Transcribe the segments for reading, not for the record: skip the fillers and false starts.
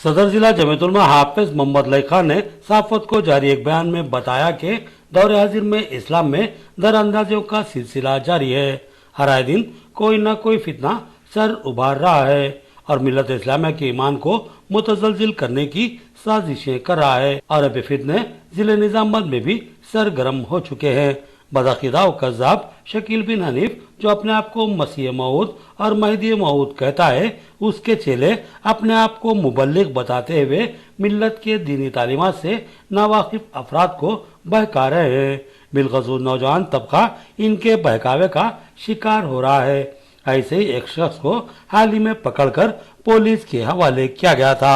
सदर जिला जमीयतुलमा हाफिज मोहम्मद लई खान ने सहाफत को जारी एक बयान में बताया कि दौरे हाजिर में इस्लाम में दरअंदाजियों का सिलसिला जारी है। हर आए दिन कोई न कोई फितना सर उभार रहा है और मिल्लत इस्लामिया के ईमान को मुतजलजिल करने की साजिशें कर रहा है और अब फितने जिले निजामाबाद में भी सरगर्म हो चुके हैं। बदअकीदा व कज़्ज़ाब शकील बिन हनीफ जो अपने आप को मसीह मऊद और महदी मऊद कहता है, उसके चेले अपने आप को मुबल्लिग बताते हुए मिल्लत के दीनी तालीमात से नावाकिफ अफराद को बहका रहे हैं। बिलखसूस नौजवान तबका इनके बहकावे का शिकार हो रहा है। ऐसे ही एक शख्स को हाल ही में पकड़कर पुलिस के हवाले किया गया था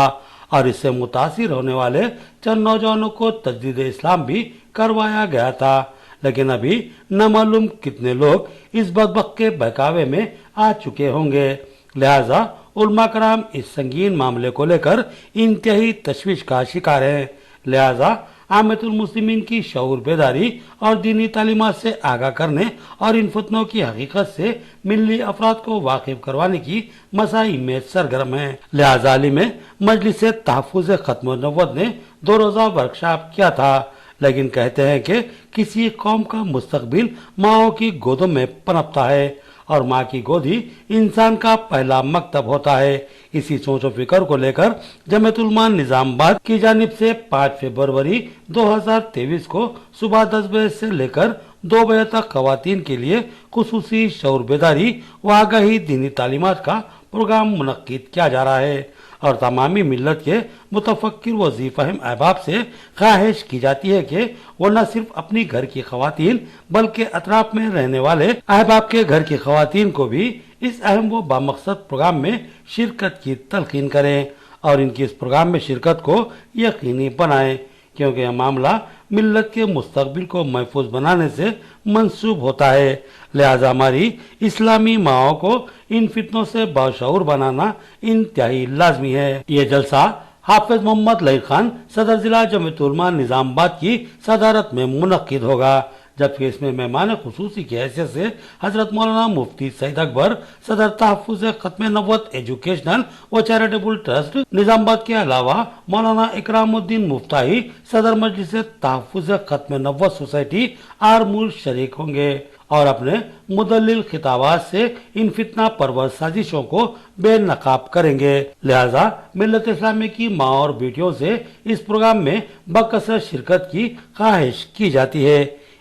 और इससे मुतासिर होने वाले चंद नौजवानों को तजदीद इस्लाम भी करवाया गया था, लेकिन अभी न मालूम कितने लोग इस बदबक के बहकावे में आ चुके होंगे। लिहाजा उलमा कराम इस संगीन मामले को लेकर इंतहाई तशवीश का शिकार है। लिहाजा आमतुल मुस्लिमीन की शऊर बेदारी और दीनी तालीमात से आगाह करने और इन फतनों की हकीकत से मिल्ली अफराद को वाकिफ करवाने की मसाई में सरगर्म है। लिहाजा हाल ही में मजलिस तहफ़्फ़ुज़ खत्म नबुव्वत ने 2 रोज़ा वर्कशॉप किया था, लेकिन कहते हैं कि किसी कौम का मुस्तकबिल माओ की गोदों में पनपता है और माँ की गोदी इंसान का पहला मकतब होता है। इसी सोच व फिक्र को लेकर जमीयतुलमा निजामाबाद की जानिब से 5 फरवरी 2023 को सुबह 10 बजे से लेकर 2 बजे तक खवातीन के लिए खुसूसी शऊर बेदारी व आगाही दीनी तालीमात का प्रोग्राम मुनक्किद किया जा रहा है और तमामी मिल्लत के मुतफक्किर व ज़ीफ़हम अहबाब से ख्वाहिश की जाती है कि वो न सिर्फ अपनी घर की खवातीन बल्कि अतराफ में रहने वाले अहबाब के घर की खवातीन को भी इस अहम व बामकसद प्रोग्राम में शिरकत की तलकीन करें और इनकी इस प्रोग्राम में शिरकत को यकीनी बनाएं, क्योंकि यह मामला मिल्लत के मुस्तकबिल को महफूज बनाने से मंसूब होता है। लिहाजा हमारी इस्लामी माओं को इन फितनों से बाशऊर बनाना इंतहाई लाजमी है। ये जलसा हाफिज मोहम्मद लई खान सदर जिला जमीयतुलमा निजामाबाद की सदारत में मुनक्किद होगा, जबकि इसमें मेहमान खुसूसी की हैसियत से हजरत मौलाना मुफ्ती सईद अकबर सदर तहफ़्फ़ुज़ खत्म नबुव्वत एजुकेशनल व चैरिटेबल ट्रस्ट निजामाबाद के अलावा मौलाना इकरामुद्दीन मुफ्ताही सदर मजलिस तहफ़्फ़ुज़ खत्म नबुव्वत सोसाइटी आरमूर शरीक होंगे और अपने मुदल्लिल खिताबात से इन फितना परवर साजिशों को बेनकाब करेंगे। लिहाजा मिल्लत इस्लामी की माँ और बेटियों से इस प्रोग्राम में बकसरत शिरकत की ख्वाहिश की जाती है।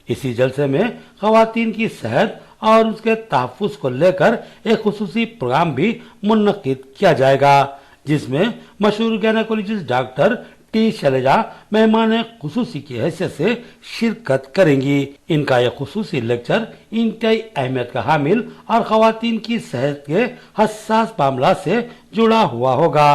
इसी जलसे में खवातीन की सेहत और उसके तहफ़्फ़ुज़ को लेकर एक खुसूसी प्रोग्राम भी मुनक्किद किया जाएगा, जिसमें मशहूर गायनेकोलॉजिस्ट डॉक्टर टी शैलजा मेहमान खुसूसी की हैसियत से शिरकत करेंगी। इनका यह खुसूसी लेक्चर इंतहाई अहमियत का हामिल और खवातीन की सेहत के हसास मामला से जुड़ा हुआ होगा।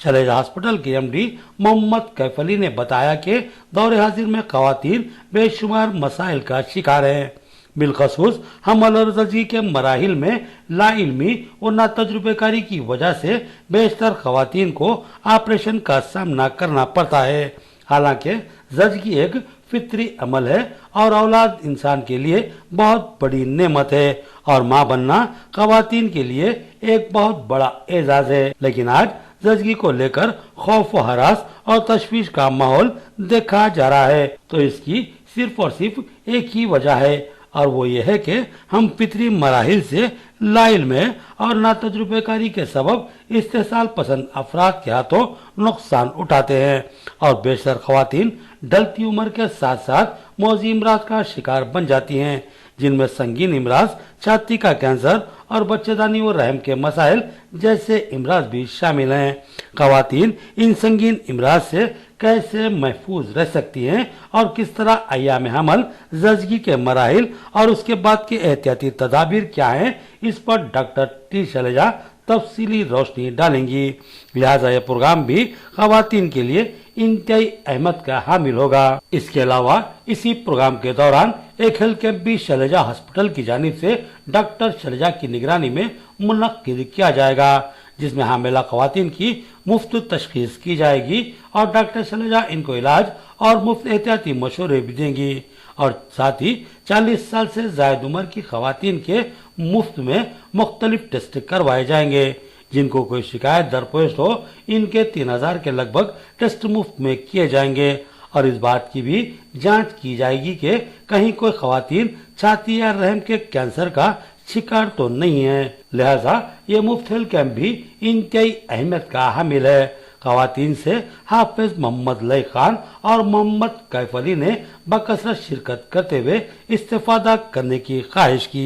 शैलजा हॉस्पिटल के एमडी मोहम्मद कैफ अली ने बताया कि दौरे हाजिर में खवातीन बेशुमार मसाइल का शिकार है। बिलखसूस हमल और ज़जी के मराहिल में लाइल्मी और नातजुर्बेकारी की वजह से बेशतर खवातीन को ऑपरेशन का सामना करना पड़ता है। हालांकि ज़जी एक फितरी अमल है और औलाद इंसान के लिए बहुत बड़ी नेमत है और माँ बनना खवातीन के लिए एक बहुत बड़ा एजाज है, लेकिन आज ज़जी को लेकर खौफ व हरास और तशवीश का माहौल देखा जा रहा है। तो इसकी सिर्फ और सिर्फ एक ही वजह है और वो ये है कि हम फितरी मराहिल से लाइल में और नातजुर्बेकारी के सबब इस्तेसाल पसंद अफराद के हाथों नुकसान उठाते हैं और बेशतर खवातीन ढलती उम्र के साथ साथ मौजी इमराज का शिकार बन जाती हैं, जिनमें संगीन इमराज, छाती का कैंसर और बच्चेदानी और रहम के मसाइल जैसे इमराज भी शामिल हैं। खवातीन इन संगीन इमराज से कैसे महफूज रह सकती हैं और किस तरह अय्याम हमल, ज़जी के मराहिल और उसके बाद के एहतियाती तदाबीर क्या हैं, इस पर डॉक्टर टी शैलजा तफसीली रोशनी डालेंगी। लिहाजा यह प्रोग्राम भी खवातीन के लिए इंतहाई अहमियत का हामिल होगा। इसके अलावा इसी प्रोग्राम के दौरान एक हेल्थ कैंप भी शैलजा हॉस्पिटल की जानिब से डॉक्टर शैलजा की निगरानी में मुनक्किद किया जाएगा, जिसमें हामिला खवातीन की मुफ्त तशखीस की जाएगी और डॉक्टर शैलजा इनको इलाज और मुफ्त एहतियाती मशवरे भी देंगी और साथ ही 40 साल से ज़ायद उम्र की खवातीन के मुफ्त में मुख्तलिफ टेस्ट करवाए जाएंगे। जिनको कोई शिकायत दरपेश हो इनके 3000 के लगभग टेस्ट मुफ्त में किए जाएंगे और इस बात की भी जांच की जाएगी कि कहीं कोई खवातीन छाती या रहम के कैंसर का शिकार तो नहीं है। लिहाजा ये मुफ्त हेल्थ कैंप भी इंतहाई अहमियत का हामिल है। खवातीन से हाफिज मोहम्मद लई खान और मोहम्मद कैफ अली ने बकसरत शिरकत करते हुए इस्तेफादा करने की ख्वाहिश की।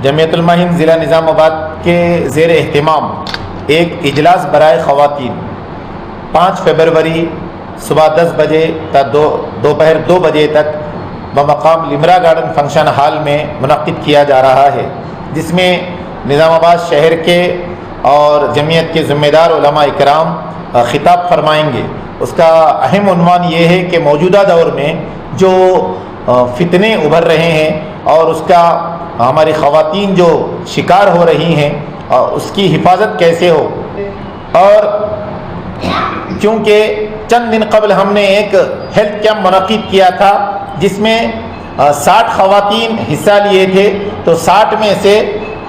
जमीयतुल हिंद ज़िला निज़ामाबाद के ज़ेर एहतिमाम एक इजलास बराए खवातीन 5 फरवरी सुबह 10 बजे तक दोपहर 2 बजे तक बमकाम लिमरा गार्डन फंक्शन हॉल में मुनक्किद किया जा रहा है, जिसमें निज़ामाबाद शहर के और जमीयत के ज़िम्मेदार उलमा इकराम खिताब फरमाएंगे। उसका अहम उन्वान ये है कि मौजूदा दौर में जो फितने उभर रहे हैं और उसका हमारी ख़वातीन जो शिकार हो रही हैं उसकी हिफाजत कैसे हो। और क्योंकि चंद दिन कबल हमने एक हेल्थ कैंप मुनक्किद किया था जिसमें 60 ख़वातीन हिस्सा लिए थे, तो 60 में से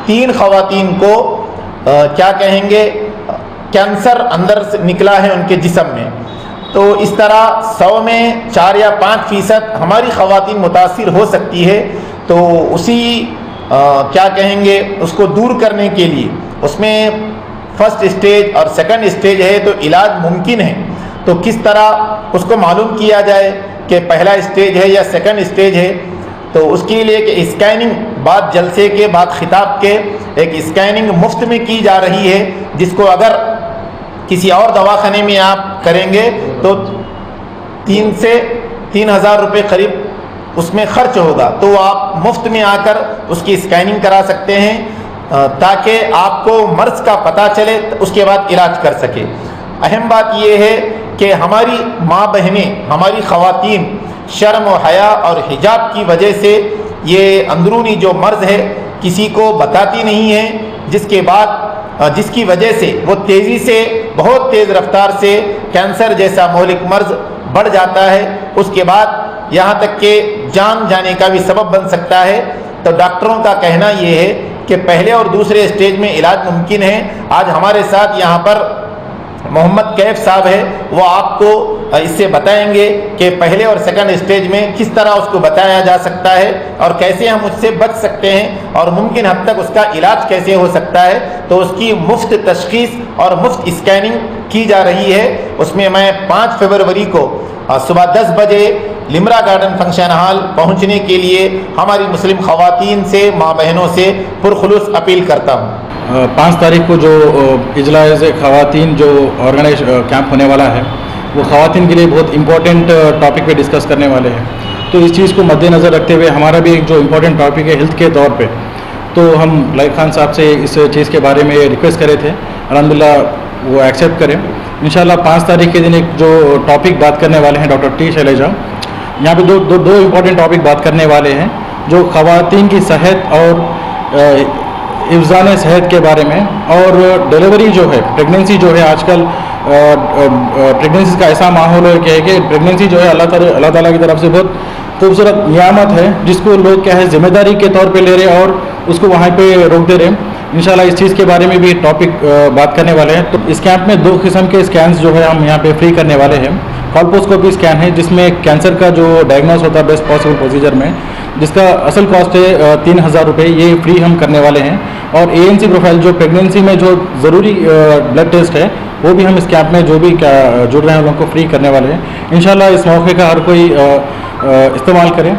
3 ख़वातीन को क्या कहेंगे कैंसर अंदर से निकला है उनके जिस्म में। तो इस तरह 100 में 4 या 5% हमारी ख़वातीन मुतासिर हो सकती है। तो उसी क्या कहेंगे उसको दूर करने के लिए उसमें फर्स्ट स्टेज और सेकंड स्टेज है, तो इलाज मुमकिन है। तो किस तरह उसको मालूम किया जाए कि पहला स्टेज है या सेकंड स्टेज है, तो उसके लिए कि स्कैनिंग बाद जलसे के बाद खिताब के एक स्कैनिंग मुफ्त में की जा रही है, जिसको अगर किसी और दवाखाने में आप करेंगे तो 3 से 3000 रुपये करीब उसमें खर्च होगा। तो आप मुफ्त में आकर उसकी स्कैनिंग करा सकते हैं ताकि आपको मर्ज का पता चले, उसके बाद इलाज कर सके। अहम बात यह है कि हमारी माँ बहनें, हमारी ख़वातीन शर्म व हया और हिजाब की वजह से ये अंदरूनी जो मर्ज़ है किसी को बताती नहीं है, जिसकी वजह से वो तेज़ी से बहुत तेज़ रफ्तार से कैंसर जैसा मौलिक मर्ज़ बढ़ जाता है, उसके बाद यहाँ तक कि जान जाने का भी सबब बन सकता है। तो डॉक्टरों का कहना ये है कि पहले और दूसरे स्टेज में इलाज मुमकिन है। आज हमारे साथ यहाँ पर मोहम्मद कैफ साहब है, वो आपको इससे बताएंगे कि पहले और सेकंड स्टेज में किस तरह उसको बताया जा सकता है और कैसे हम उससे बच सकते हैं और मुमकिन हद तक उसका इलाज कैसे हो सकता है। तो उसकी मुफ्त तशखीस और मुफ्त स्कैनिंग की जा रही है। उसमें मैं 5 फरवरी को सुबह 10 बजे लिमरा गार्डन फंक्शन हॉल पहुंचने के लिए हमारी मुस्लिम ख़वातीन से, माँ बहनों से पुरखुलूस अपील करता हूँ। 5 तारीख को जो इजलास ख़वातीन जो ऑर्गेनाइज कैंप होने वाला है, वो ख़वातीन के लिए बहुत इम्पोर्टेंट टॉपिक पे डिस्कस करने वाले हैं। तो इस चीज़ को मद्देनज़र रखते हुए हमारा भी एक जो इम्पोर्टेंट टॉपिक है हेल्थ के तौर पे, तो हम लई खान साहब से इस चीज़ के बारे में रिक्वेस्ट करे थे, अल्हम्दुलिल्लाह वो एक्सेप्ट करें। इंशाल्लाह 5 तारीख के दिन एक जो टॉपिक बात करने वाले हैं डॉक्टर टी शैलेजा, यहाँ पे दो इम्पोर्टेंट टॉपिक बात करने वाले हैं जो ख़वातीन की सेहत और हिफ्ज़ान सेहत के बारे में, और डिलीवरी जो है, प्रेगनेंसी जो है, आजकल प्रेगनेंसी का ऐसा माहौल है कि प्रेगनेंसी जो है अल्लाह ताला की तरफ से बहुत खूबसूरत नियामत है, जिसको लोग क्या है जिम्मेदारी के तौर पे ले रहे और उसको वहाँ पे रोक दे रहे। इंशाल्लाह इस चीज़ के बारे में भी टॉपिक बात करने वाले हैं। तो इस कैंप में 2 किस्म के स्कैन्स जो है हम यहाँ पे फ्री करने वाले हैं। कॉल्पोस्कोपी स्कैन है जिसमें कैंसर का जो डायग्नोस होता है बेस्ट पॉसिबल प्रोसीजर में, जिसका असल कॉस्ट है 3000 रुपये, ये फ्री हम करने वाले हैं। और ANC प्रोफाइल जो प्रेगनेंसी में जो ज़रूरी ब्लड टेस्ट है वो भी हम इस कैंप में जो भी जुड़ रहे हैं उन लोगों को फ्री करने वाले हैं। इंशाल्लाह इस मौके का हर कोई इस्तेमाल करें।